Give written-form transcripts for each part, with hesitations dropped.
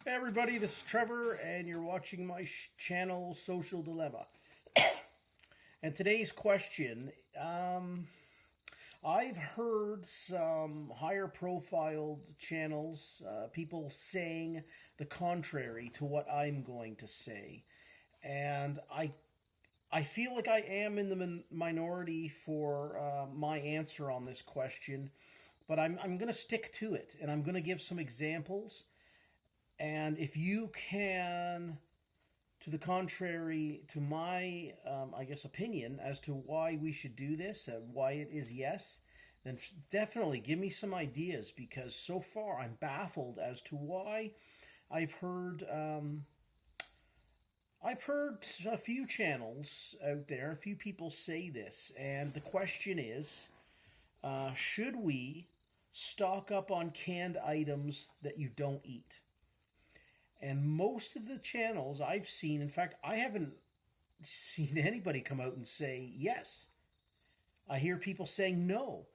Hey everybody, this is Trevor, and you're watching my channel, Social Dilemma. And today's question, I've heard some higher profiled channels, people saying the contrary to what I'm going to say. And I feel like I am in the minority for my answer on this question, but I'm going to stick to it, and I'm going to give some examples. And if you can, to the contrary to my, I guess, opinion as to why we should do this, why it is yes, then definitely give me some ideas, because so far I'm baffled as to why I've heard. I've heard a few channels out there, a few people say this, and the question is, should we stock up on canned items that you don't eat? And most of the channels I've seen, in fact, I haven't seen anybody come out and say yes. I hear people saying no.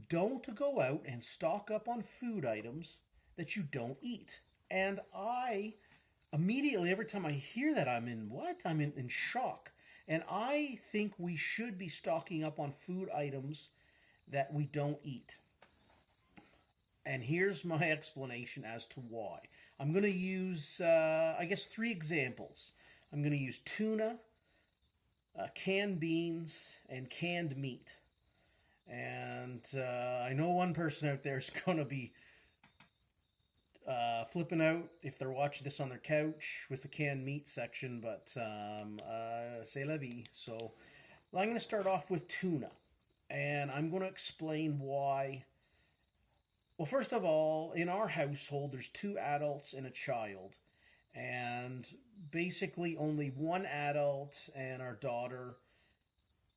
Don't go out and stock up on food items that you don't eat. And I immediately, every time I hear that, I'm in what? I'm in shock. And I think we should be stocking up on food items that we don't eat. And here's my explanation as to why. I'm going to use, I guess, three examples. I'm going to use tuna, canned beans, and canned meat. And I know one person out there is going to be flipping out if they're watching this on their couch with the canned meat section, but c'est la vie. So I'm going to start off with tuna, and I'm going to explain why. Well, first of all, in our household, there's two adults and a child. And basically, only one adult and our daughter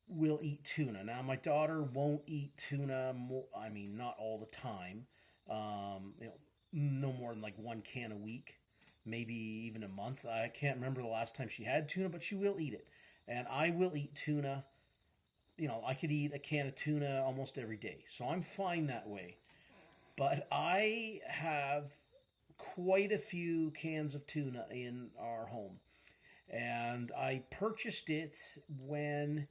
will eat tuna. Now, my daughter won't eat tuna, not all the time. No more than like one can a week, maybe even a month. I can't remember the last time she had tuna, but she will eat it. And I will eat tuna. I could eat a can of tuna almost every day. So I'm fine that way. But I have quite a few cans of tuna in our home. And I purchased it when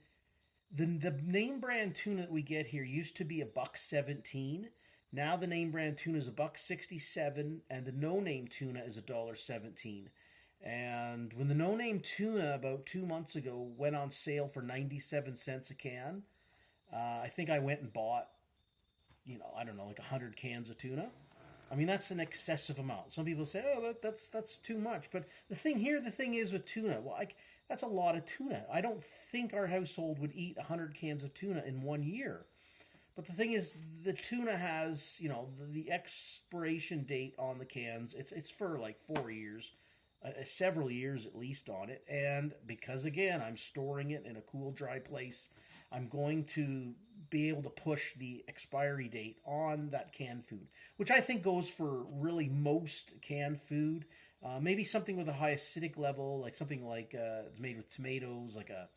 the name brand tuna that we get here used to be $1.17. Now the name brand tuna is $1.67, and the no name tuna is $1.17. And when the no name tuna about 2 months ago went on sale for 97 cents a can, I think I went and bought, I don't know, like 100 cans of tuna. I mean, that's an excessive amount. Some people say, oh, that's too much. But the thing is with tuna, well, that's a lot of tuna. I don't think our household would eat 100 cans of tuna in 1 year. But the thing is, the tuna has, the expiration date on the cans. It's for like 4 years, several years at least on it. And because, again, I'm storing it in a cool, dry place, I'm going to be able to push the expiry date on that canned food, which I think goes for really most canned food. Maybe something with a high acidic level, like something like it's made with tomatoes, like a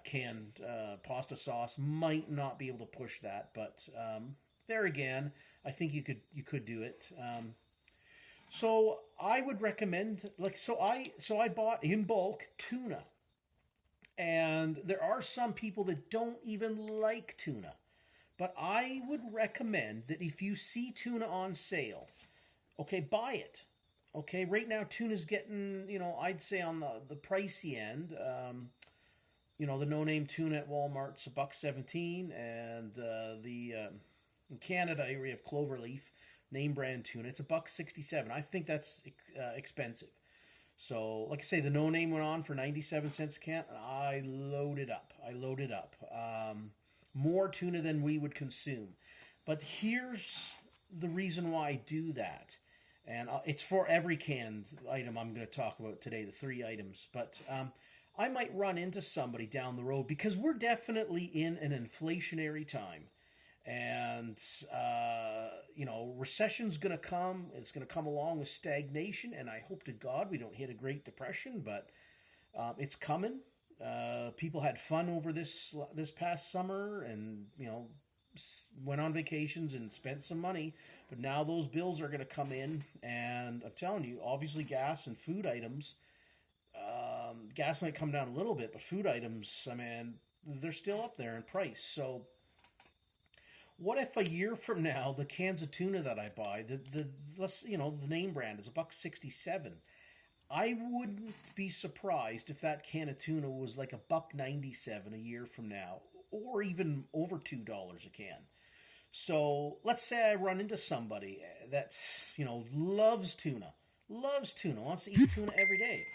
canned pasta sauce, might not be able to push that. But there again, I think you could do it. So I would recommend, so I bought in bulk tuna. And there are some people that don't even like tuna. But I would recommend that if you see tuna on sale, okay, buy it. Okay, right now tuna's getting, I'd say on the pricey end. The no-name tuna at Walmart's $1.17, and in Canada we have Cloverleaf name brand tuna. It's $1.67. I think that's expensive. So, like I say, the no name went on for 97 cents a can. I loaded up. More tuna than we would consume. But here's the reason why I do that. And it's for every canned item I'm going to talk about today, the three items. But I might run into somebody down the road, because we're definitely in an inflationary time. And, recession's going to come. It's going to come along with stagnation, and I hope to God we don't hit a Great Depression, but it's coming. People had fun over this past summer, and, went on vacations and spent some money, but now those bills are going to come in, and I'm telling you, obviously gas and food items. Gas might come down a little bit, but food items, I mean, they're still up there in price. So, what if a year from now the cans of tuna that I buy, the let's the name brand is $1.67. I wouldn't be surprised if that can of tuna was like $1.97 a year from now, or even over $2 a can. So let's say I run into somebody that's loves tuna, wants to eat tuna every day,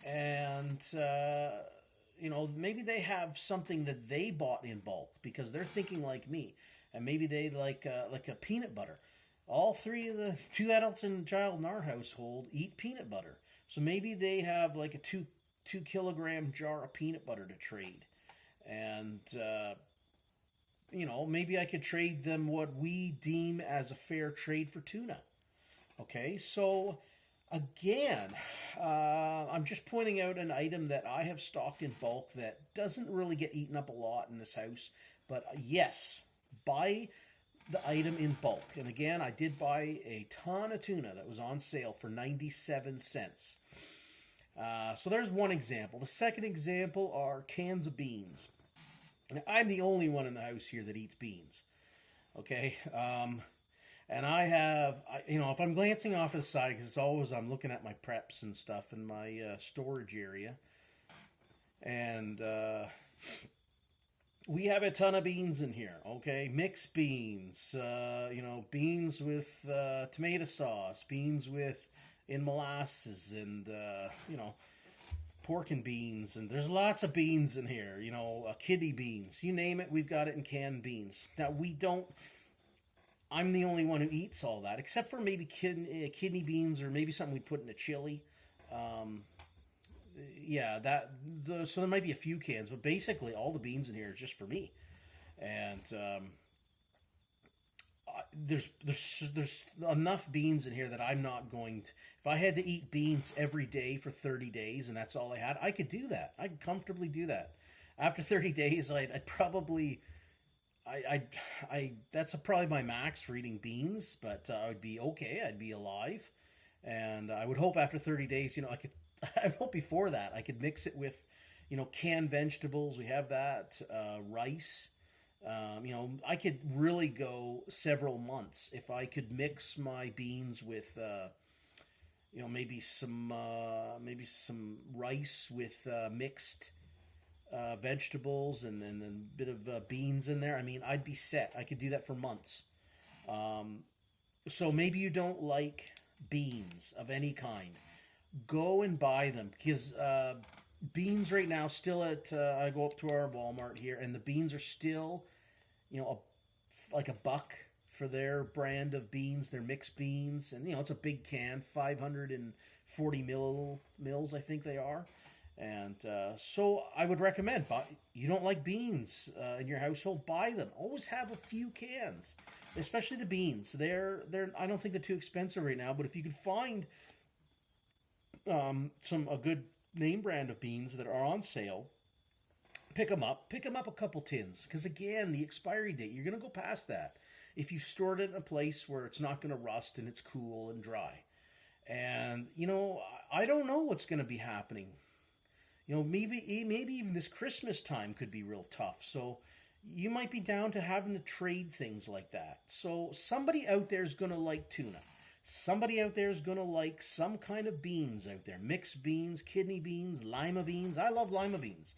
and maybe they have something that they bought in bulk because they're thinking like me, and maybe they like a peanut butter. All three of the two adults and child in our household eat peanut butter. So maybe they have like a two kilogram jar of peanut butter to trade, and maybe I could trade them what we deem as a fair trade for tuna. Okay, so again, I'm just pointing out an item that I have stocked in bulk that doesn't really get eaten up a lot in this house, but yes, buy the item in bulk. And again, I did buy a ton of tuna that was on sale for 97 cents. So there's one example. The second example are cans of beans. Now, I'm the only one in the house here that eats beans. Okay? And I have, if I'm glancing off to the side, because it's always I'm looking at my preps and stuff in my storage area. And we have a ton of beans in here, okay? Mixed beans, beans with tomato sauce, beans in molasses, and, pork and beans. And there's lots of beans in here, kidney beans. You name it, we've got it in canned beans. Now, I'm the only one who eats all that, except for maybe kidney beans or maybe something we put in a chili. So there might be a few cans, but basically all the beans in here are just for me. And there's enough beans in here that I'm not going to. If I had to eat beans every day for 30 days and that's all I had, I could do that. I could comfortably do that. After 30 days, I'd probably. That's probably my max for eating beans, but I would be okay. I'd be alive, and I would hope after 30 days, I hope before that I could mix it with, canned vegetables. We have that, rice. I could really go several months if I could mix my beans with, maybe some rice with mixed vegetables and then a bit of beans in there. I mean, I'd be set. I could do that for months. So maybe you don't like beans of any kind. Go and buy them, because beans right now still I go up to our Walmart here, and the beans are still, like $1 for their brand of beans. They're mixed beans, and it's a big can, 540 mils, I think they are. And so I would recommend, you don't like beans in your household, buy them. Always have a few cans, especially the beans. They're I don't think they're too expensive right now, but if you can find a good name brand of beans that are on sale, pick them up a couple tins, because again, the expiry date, you're going to go past that if you've stored it in a place where it's not going to rust and it's cool and dry. And I don't know what's going to be happening. Maybe even this Christmas time could be real tough. So you might be down to having to trade things like that. So somebody out there is going to like tuna. Somebody out there is going to like some kind of beans out there. Mixed beans, kidney beans, lima beans. I love lima beans.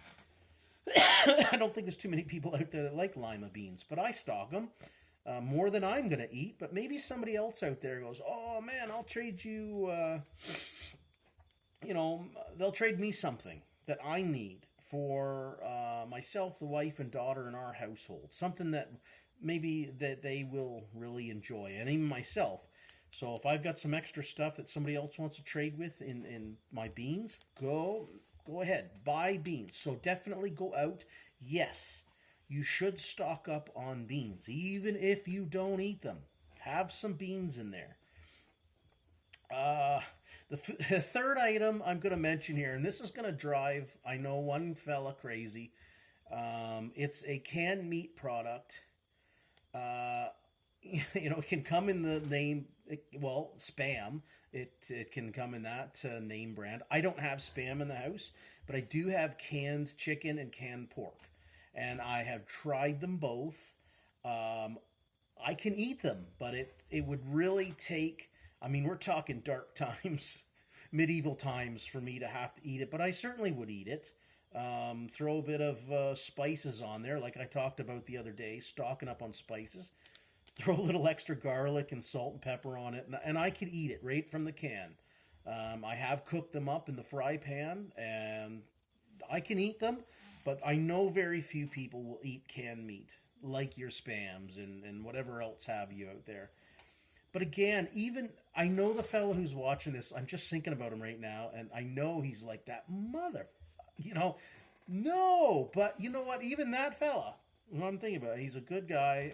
I don't think there's too many people out there that like lima beans, but I stock them more than I'm going to eat. But maybe somebody else out there goes, oh man, I'll trade you, they'll trade me something that I need for myself, the wife, and daughter in our household. Something that maybe that they will really enjoy, and even myself. So if I've got some extra stuff that somebody else wants to trade with in my beans, go ahead, buy beans. So definitely go out. Yes, you should stock up on beans, even if you don't eat them. Have some beans in there. The third item I'm going to mention here, and this is going to drive, I know, one fella crazy. It's a canned meat product. Uh, it can come in the name, well, Spam. It can come in that name brand. I don't have Spam in the house, but I do have canned chicken and canned pork, and I have tried them both. Um, I can eat them, but it would really take. I mean, we're talking dark times, medieval times for me to have to eat it, but I certainly would eat it. Throw a bit of spices on there, like I talked about the other day, stocking up on spices. Throw a little extra garlic and salt and pepper on it, and I could eat it right from the can. I have cooked them up in the fry pan, and I can eat them, but I know very few people will eat canned meat like your Spams and whatever else have you out there. But again, even I know the fellow who's watching this. I'm just thinking about him right now, and I know he's like that mother. You know, no, but you know what? Even that fella, what I'm thinking about, he's a good guy.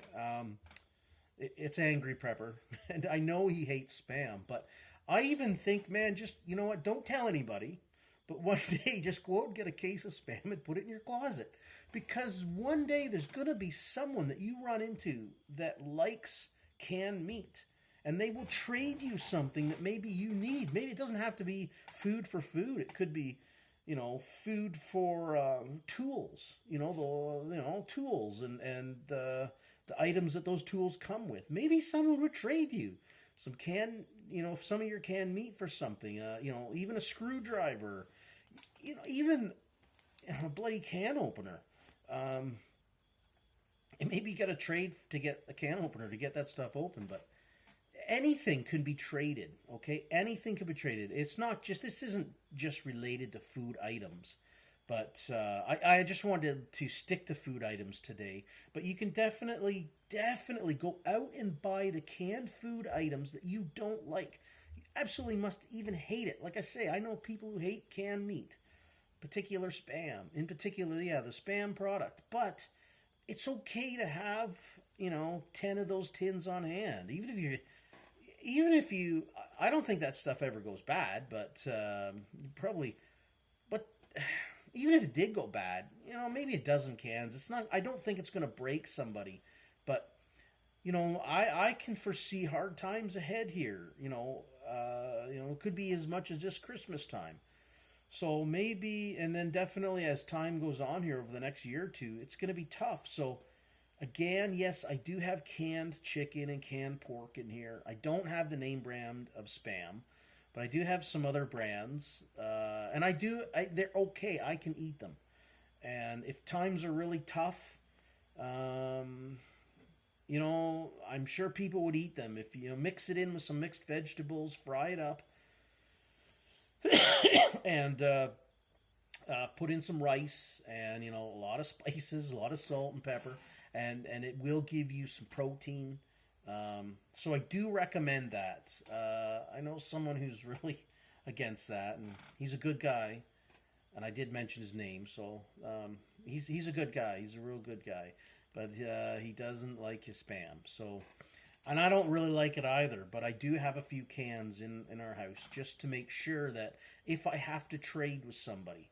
It's Angry Prepper, and I know he hates Spam, but I even think, man, just you know what? Don't tell anybody. But one day, just go out and get a case of Spam and put it in your closet, because one day there's gonna be someone that you run into that likes canned meat, and they will trade you something that maybe you need. Maybe it doesn't have to be food for food. It could be, food for tools. Tools and the items that those tools come with. Maybe someone would trade you some some of your canned meat for something. Even a screwdriver. Even a bloody can opener. Um, and maybe you got to trade to get a can opener to get that stuff open, but anything can be traded. Okay, anything can be traded. It's not just this isn't just related to food items, but I just wanted to stick to food items today. But you can definitely go out and buy the canned food items that you don't like. You absolutely must even hate it. Like I say, I know people who hate canned meat, particular Spam, in particular, yeah, the Spam product. But it's okay to have 10 of those tins on hand, even if you I don't think that stuff ever goes bad, but probably but even if it did go bad, maybe a dozen cans, it's not I don't think it's going to break somebody. But I can foresee hard times ahead here. It could be as much as just Christmas time. So maybe, and then definitely as time goes on here over the next year or two, it's going to be tough. So again, yes, I do have canned chicken and canned pork in here. I don't have the name brand of Spam, but I do have some other brands, and they're okay. I can eat them, and if times are really tough, um, I'm sure people would eat them if mix it in with some mixed vegetables, fry it up, and put in some rice and a lot of spices, a lot of salt and pepper, and it will give you some protein. So I do recommend that. I know someone who's really against that, and he's a good guy, and I did mention his name, so he's a good guy. He's a real good guy, but he doesn't like his Spam. So, and I don't really like it either, but I do have a few cans in our house just to make sure that if I have to trade with somebody.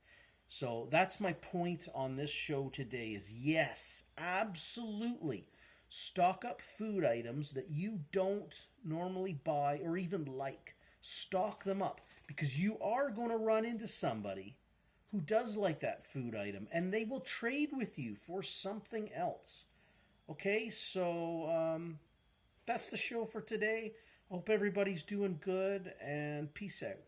So that's my point on this show today is yes, absolutely. Stock up food items that you don't normally buy or even like. Stock them up because you are going to run into somebody who does like that food item and they will trade with you for something else. Okay, so that's the show for today. Hope everybody's doing good and peace out.